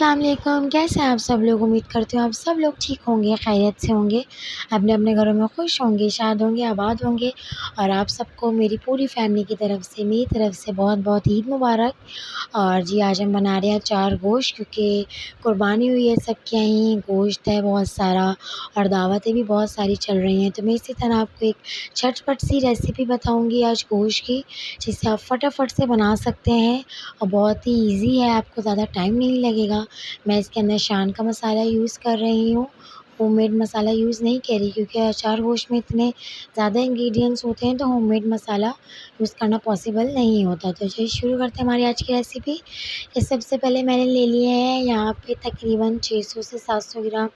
अस्सलाम वालेकुम। कैसे हैं आप सब लोग? उम्मीद करती हूँ आप सब लोग ठीक होंगे, खैरियत से होंगे, अपने अपने घरों में खुश होंगे, शाद होंगे, आबाद होंगे। और आप सबको मेरी पूरी फैमिली की तरफ से, मेरी तरफ से बहुत बहुत ईद मुबारक। और जी आज हम बना रहे हैं अचार गोश्त, क्योंकि कुर्बानी हुई है सबके यहाँ, गोश्त है बहुत सारा और दावतें भी बहुत सारी चल रही हैं। तो मैं इसी तरह आपको एक झटपट सी रेसिपी बताऊँगी आज गोश्त की, जिसे आप फटाफट से बना सकते हैं और बहुत ही ईज़ी है, आपको ज़्यादा टाइम नहीं लगेगा। मैं इसके अंदर शान का मसाला यूज़ कर रही हूँ, होममेड मसाला यूज़ नहीं कर रही, क्योंकि अचार गोश्त में इतने ज़्यादा इंग्रेडिएंट्स होते हैं तो होममेड मसाला यूज़ करना पॉसिबल नहीं होता। तो चलिए शुरू करते हैं हमारी आज की रेसिपी। ये सबसे पहले मैंने ले लिए हैं यहाँ पे तकरीबन 600 से 700 ग्राम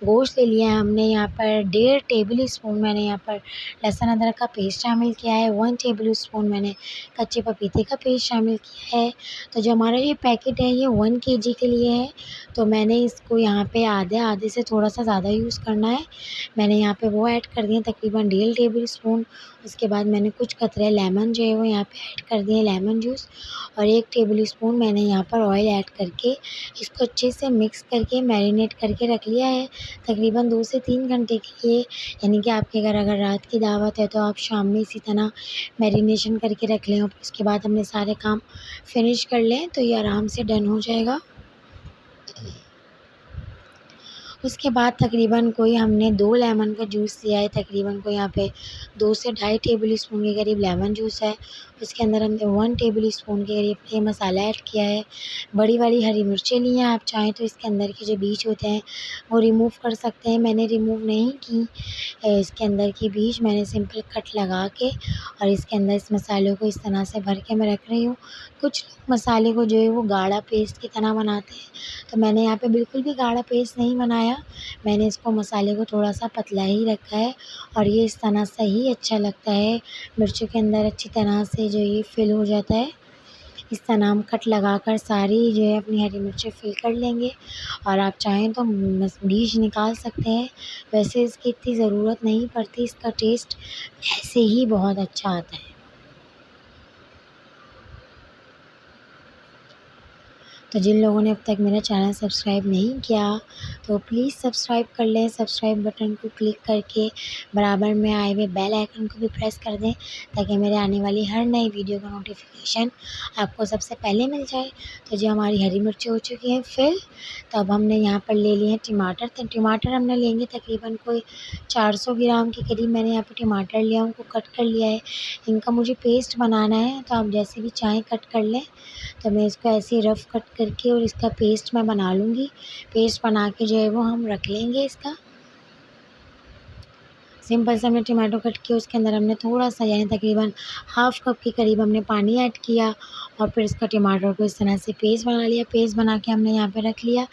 गोश्त ले लिया है हमने। यहाँ पर 1.5 टेबल स्पून मैंने यहाँ पर लहसुन अदरक का पेस्ट शामिल किया है। 1 टेबल स्पून मैंने कच्चे पपीते का पेस्ट शामिल किया है। तो जो हमारा ये पैकेट है ये 1 केजी के लिए है, तो मैंने इसको यहाँ पे आधे से थोड़ा सा ज़्यादा यूज़ करना है। मैंने यहाँ पे वो ऐड कर दिए तकरीबन 1.5 टेबल स्पून। उसके बाद मैंने कुछ कतरे लेमन जो है वो यहाँ पे ऐड कर दिए, लेमन जूस। और 1 टेबल स्पून मैंने यहाँ पर ऑयल ऐड करके इसको अच्छे से मिक्स करके मैरिनेट करके रख लिया है तकरीबन 2 से 3 घंटे के लिए। यानी कि आपके घर अगर रात की दावत है तो आप शाम में इसी तरह मैरिनेशन करके रख लें और उसके बाद हमने सारे काम फिनिश कर लें तो ये आराम से डन हो जाएगा। उसके बाद तकरीबन कोई हमने 2 लेमन का जूस लिया है, तकरीबन कोई यहाँ पे 2 से ढाई टेबल स्पून के करीब लेमन जूस है। उसके अंदर हमने 1 टेबल स्पून के करीब ये मसाला ऐड किया है। बड़ी वाली हरी मिर्चें ली हैं, आप चाहें तो इसके अंदर के जो बीज होते हैं वो रिमूव कर सकते हैं, मैंने रिमूव नहीं की इसके अंदर की बीज, मैंने सिंपल कट लगा के और इसके अंदर इस मसाले को इस तरह से भर के मैं रख रही हूँ। कुछ लोग मसाले को जो है वो गाढ़ा पेस्ट की तरह बनाते हैं, तो मैंने यहाँ पे बिल्कुल भी गाढ़ा पेस्ट नहीं बनाया। मैंने इसको मसाले को थोड़ा सा पतला ही रखा है और ये इस तरह से ही अच्छा लगता है। मिर्चों के अंदर अच्छी तरह से जो ये फिल हो जाता है, इस तरह हम कट लगाकर सारी जो है अपनी हरी मिर्चें फिल कर लेंगे। और आप चाहें तो बीज निकाल सकते हैं, वैसे इसकी इतनी ज़रूरत नहीं पड़ती, इसका टेस्ट ऐसे ही बहुत अच्छा आता है। तो जिन लोगों ने अब तक मेरा चैनल सब्सक्राइब नहीं किया तो प्लीज़ सब्सक्राइब कर लें। सब्सक्राइब बटन को क्लिक करके बराबर में आए हुए बेल आइकन को भी प्रेस कर दें, ताकि मेरे आने वाली हर नई वीडियो का नोटिफिकेशन आपको सबसे पहले मिल जाए। तो जो हमारी हरी मिर्चें हो चुकी हैं फिल, तो अब हमने यहाँ पर ले लिए हैं टमाटर। तो टमाटर हमने लेंगे तकरीबन कोई 400 ग्राम के करीब मैंने यहाँ पर टमाटर लिया, उनको कट कर लिया है। इनका मुझे पेस्ट बनाना है, तो आप जैसे भी चाहें कट कर लें। तो मैं इसको ऐसे ही रफ़ कट करके और इसका पेस्ट मैं बना लूँगी। पेस्ट बना के जो है वो हम रख लेंगे इसका। सिंपल से हमने टमाटो कट किया, उसके अंदर हमने थोड़ा सा यानी तकरीबन हाफ़ कप के करीब हमने पानी ऐड किया और फिर इसका टमाटर को इस तरह से पेस्ट बना लिया। पेस्ट बना के हमने यहाँ पे रख लिया।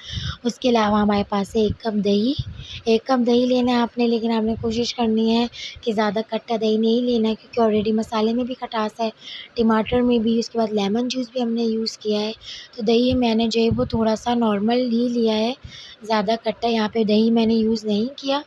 उसके अलावा हमारे पास है 1 कप दही लेना है आपने, लेकिन आपने कोशिश करनी है कि ज़्यादा खट्टा दही नहीं लेना है, क्योंकि ऑलरेडी मसाले में भी खटास है, टमाटर में भी, उसके बाद लेमन जूस भी हमने यूज़ किया है। तो दही मैंने जो है वो थोड़ा सा नॉर्मल ही लिया है, ज़्यादा खट्टा यहाँ पे दही मैंने यूज़ नहीं किया।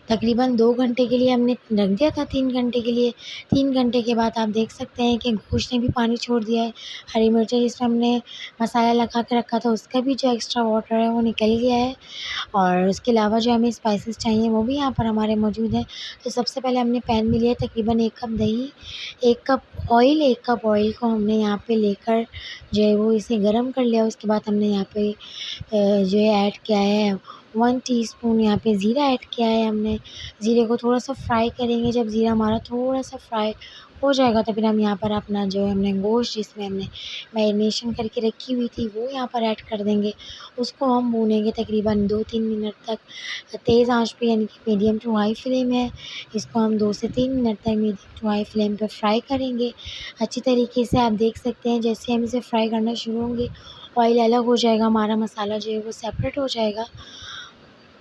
तकरीबन 2 घंटे के लिए हमने रख दिया था, 3 घंटे के लिए। 3 घंटे के बाद आप देख सकते हैं कि गोश्त ने भी पानी छोड़ दिया है। हरी मिर्चें जिसमें हमने मसाला लगा के रखा था उसका भी जो एक्स्ट्रा वाटर है वो निकल गया है। और उसके अलावा जो हमें स्पाइसेस चाहिए वो भी यहाँ पर हमारे मौजूद हैं। तो सबसे पहले हमने पैन में लिया तकरीबन 1 कप दही, 1 कप ऑयल को हमने यहाँ पे लेकर जो है वो इसे गर्म कर लिया। उसके बाद हमने यहाँ पे जो है ऐड किया है 1 टीस्पून यहाँ पे ज़ीरा ऐड किया है हमने। ज़ीरे को थोड़ा सा फ्राई करेंगे, जब ज़ीरा हमारा थोड़ा सा फ्राई हो जाएगा तो फिर हम यहाँ पर अपना जो है हमने गोश्त जिसमें हमने मैरिनेशन करके रखी हुई थी वो यहाँ पर ऐड कर देंगे। उसको हम भूनेंगे तकरीबन 2-3 मिनट तक तेज़ आंच पे, यानी कि मीडियम टू हाई फ्लेम है। इसको हम 2 से 3 मिनट तक मीडियम टू हाई फ्लेम पे फ्राई करेंगे अच्छी तरीके से। आप देख सकते हैं जैसे हम इसे फ्राई करना शुरू होंगे ऑयल अलग हो जाएगा, हमारा मसाला जो है वो सेपरेट हो जाएगा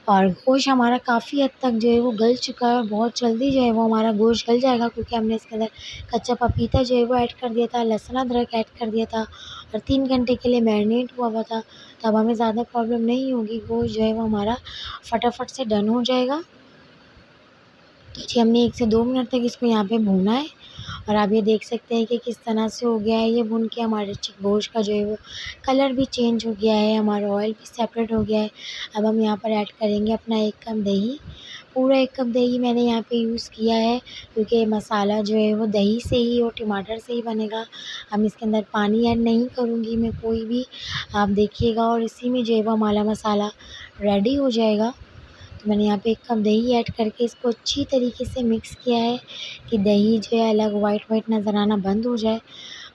और गोश्त हमारा काफ़ी हद तक जो है वो गल चुका है और बहुत जल्दी जो है वो हमारा गोश्त गल जाएगा, क्योंकि हमने इसके अंदर कच्चा पपीता जो है वो ऐड कर दिया था, लहसुन अदरक ऐड कर दिया था और 3 घंटे के लिए मैरिनेट हुआ था। तो अब हमें ज़्यादा प्रॉब्लम नहीं होगी, गोश्त जो है वो हमारा फटाफट से डन हो जाएगा। तो जी हमने 1 से 2 मिनट तक इसको यहाँ पे भूना है और आप ये देख सकते हैं कि किस तरह से हो गया है ये भुन के। हमारे गोश्त का जो है वो कलर भी चेंज हो गया है, हमारा ऑयल भी सेपरेट हो गया है। अब हम यहाँ पर ऐड करेंगे अपना 1 कप दही। पूरा 1 कप दही मैंने यहाँ पे यूज़ किया है, क्योंकि ये मसाला जो है वो दही से ही और टमाटर से ही बनेगा। हम इसके अंदर पानी ऐड नहीं करूँगी मैं कोई भी, आप देखिएगा। और इसी में जो है वो हमारा मसाला रेडी हो जाएगा। तो मैंने यहाँ पे 1 कप दही ऐड करके इसको अच्छी तरीके से मिक्स किया है कि दही जो है अलग वाइट नज़र आना बंद हो जाए।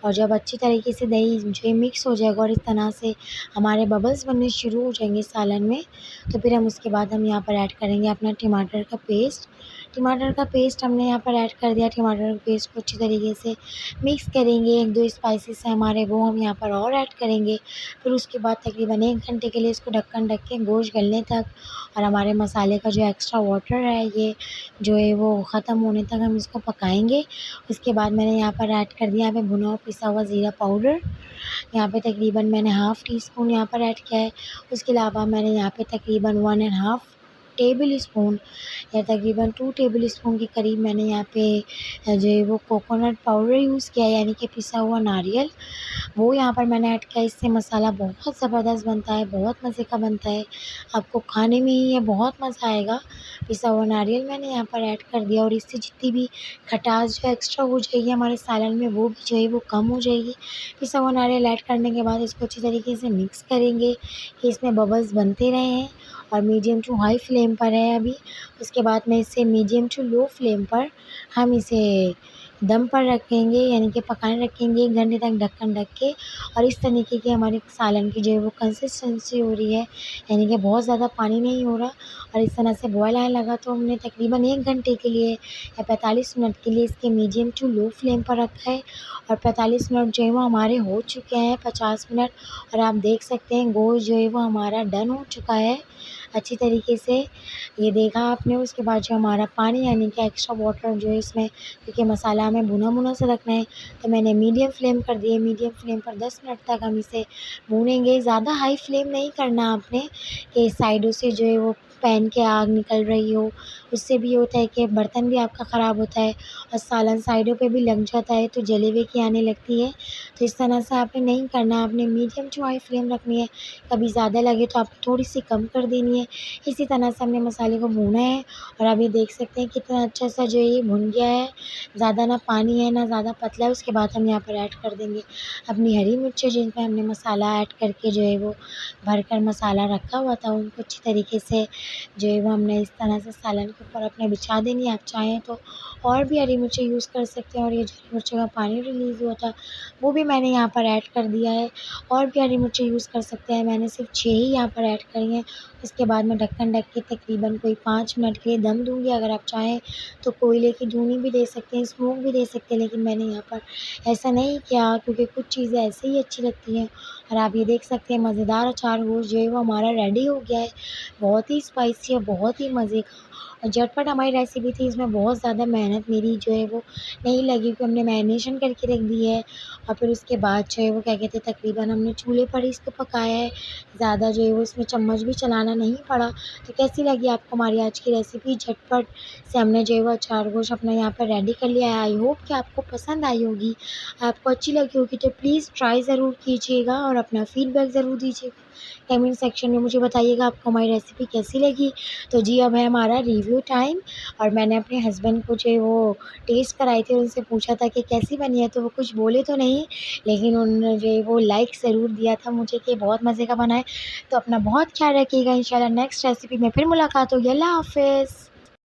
और जब अच्छी तरीके से दही जो है मिक्स हो जाएगा और इस तरह से हमारे बबल्स बनने शुरू हो जाएंगे सालन में, तो फिर हम उसके बाद हम यहाँ पर ऐड करेंगे अपना टमाटर का पेस्ट। टमाटर का पेस्ट हमने यहाँ पर ऐड कर दिया। टमाटर के पेस्ट को अच्छी तरीके से मिक्स करेंगे। 1-2 स्पाइसेस हैं हमारे, वो हम यहाँ पर और ऐड करेंगे। फिर उसके बाद तकरीबन 1 घंटे के लिए इसको ढक्कन ढक के गोश्त गलने तक और हमारे मसाले का जो एक्स्ट्रा वाटर है ये जो है वो ख़त्म होने तक हम इसको पकाएंगे। उसके बाद मैंने यहाँ पर ऐड कर दिया यहाँ पे भुना हुआ पिसा हुआ ज़ीरा पाउडर। यहाँ पे तकरीबन मैंने हाफ़ टी स्पून यहाँ पर ऐड किया है। उसके अलावा मैंने यहाँ पे तकरीबन 1 एंड हाफ़ टेबल स्पून या तकरीबन 2 टेबल स्पून के करीब मैंने यहाँ पे जो है वो कोकोनट पाउडर यूज़ किया है, यानी कि पिसा हुआ नारियल, वो यहाँ पर मैंने ऐड किया। इससे मसाला बहुत ज़बरदस्त बनता है, बहुत मज़े का बनता है। आपको खाने में ही ये बहुत मज़ा आएगा। पिसा हुआ नारियल मैंने यहाँ पर ऐड कर दिया और इससे जितनी भी खटास जो एक्स्ट्रा हो जाएगी हमारे सालन में वो भी जो है वो कम हो जाएगी। पिसा हुआ नारियल ऐड करने के बाद इसको अच्छी तरीके से मिक्स करेंगे कि इसमें बबल्स बनते रहें और मीडियम टू हाई फ्लेम पर है अभी। उसके बाद में इसे मीडियम टू लो फ्लेम पर हम इसे दम पर रखेंगे, यानी कि पकाने रखेंगे 1 घंटे तक ढक्कन ढक के। और इस तरीके की हमारे सालन की जो है वो कंसिस्टेंसी हो रही है, यानी कि बहुत ज़्यादा पानी नहीं हो रहा। और इस तरह से बॉयल आने लगा तो हमने तकरीबन 1 घंटे के लिए या 45 मिनट के लिए इसके मीडियम टू लो फ्लेम पर रखा है। और 45 मिनट जो है वो हमारे हो चुके हैं, 50 मिनट। और आप देख सकते हैं गोश्त जो है वो हमारा डन हो चुका है अच्छी तरीके से, ये देखा आपने। उसके बाद जो हमारा पानी यानी कि एक्स्ट्रा वाटर जो है इसमें, क्योंकि मसाला हमें भुना-भुना सा रखना है, तो मैंने मीडियम फ्लेम कर दिया। मीडियम फ्लेम पर 10 मिनट तक हम इसे भूनेंगे। ज़्यादा हाई फ्लेम नहीं करना आपने कि साइडों से जो है वो पैन के आग निकल रही हो, उससे भी होता है कि बर्तन भी आपका ख़राब होता है और सालन साइडों पे भी लग जाता है तो जले हुए की आने लगती है। तो इस तरह से आपने नहीं करना, आपने मीडियम टू हाई फ्लेम रखनी है। कभी ज़्यादा लगे तो आपको थोड़ी सी कम कर देनी है। इसी तरह से हमने मसाले को भूना है और आप ये देख सकते हैं कितना अच्छा सा जो है ये भुन गया है। ज़्यादा ना पानी है ना ज़्यादा पतला है। उसके बाद हम यहाँ पर ऐड कर देंगे अपनी हरी मिर्चें, जिन पे हमने मसाला ऐड करके जो है वो भरकर मसाला रखा हुआ था, उनको अच्छी तरीके से जो है वो हमने इस तरह से सालन के ऊपर अपने बिछा देनी है। आप चाहें तो और भी हरी मिर्चें यूज़ कर सकते हैं। और ये जो हरी मिर्चों का पानी रिलीज़ हुआ था वो भी मैंने यहाँ पर ऐड कर दिया है। और भी हरी मिर्चें यूज़ कर सकते हैं, मैंने सिर्फ 6 ही यहाँ पर ऐड करी हैं। उसके बाद मैं ढक्कन ढक के तकरीबन कोई 5 मिनट के लिए दम दूँगी। अगर आप चाहें तो कोयले की धुनी भी दे सकते हैं, स्मोक भी दे सकते हैं, लेकिन मैंने यहाँ पर ऐसा नहीं किया क्योंकि कुछ चीज़ें ऐसे ही अच्छी लगती हैं। और आप ये देख सकते हैं मज़ेदार अचार गोश्त जो है वो हमारा रेडी हो गया है। बहुत ही स्पाइसी और बहुत ही मज़े का और झटपट हमारी रेसिपी थी। इसमें बहुत ज़्यादा मेहनत मेरी जो है वो नहीं लगी, क्योंकि हमने मैरिनेशन करके रख दी है। और फिर उसके बाद जो है वो क्या कहते हैं तकरीबन हमने चूल्हे पर ही इसको पकाया है। ज़्यादा जो है वो इसमें चम्मच भी चलाना नहीं पड़ा। तो कैसी लगी आपको हमारी आज की रेसिपी? झटपट से हमने जो है वो अचार गोश्त अपना यहाँ पर रेडी कर लिया है। आई होप कि आपको पसंद आई होगी, आपको अच्छी लगी होगी। तो प्लीज़ ट्राई ज़रूर कीजिएगा और अपना फ़ीडबैक ज़रूर दीजिएगा। कमेंट सेक्शन में मुझे बताइएगा आपको हमारी रेसिपी कैसी लगी। तो जी अब है हमारा रिव्यू टाइम। और मैंने अपने हस्बैंड को जो है वो टेस्ट कराई थी और उनसे पूछा था कि कैसी बनी है, तो वो कुछ बोले तो नहीं, लेकिन उन्होंने जो है वो लाइक ज़रूर दिया था मुझे कि बहुत मज़े का बना है। तो अपना बहुत ख्याल रखिएगा। इंशाल्लाह नेक्स्ट रेसिपी में फिर मुलाकात होगी। अल्लाह हाफ़िज़।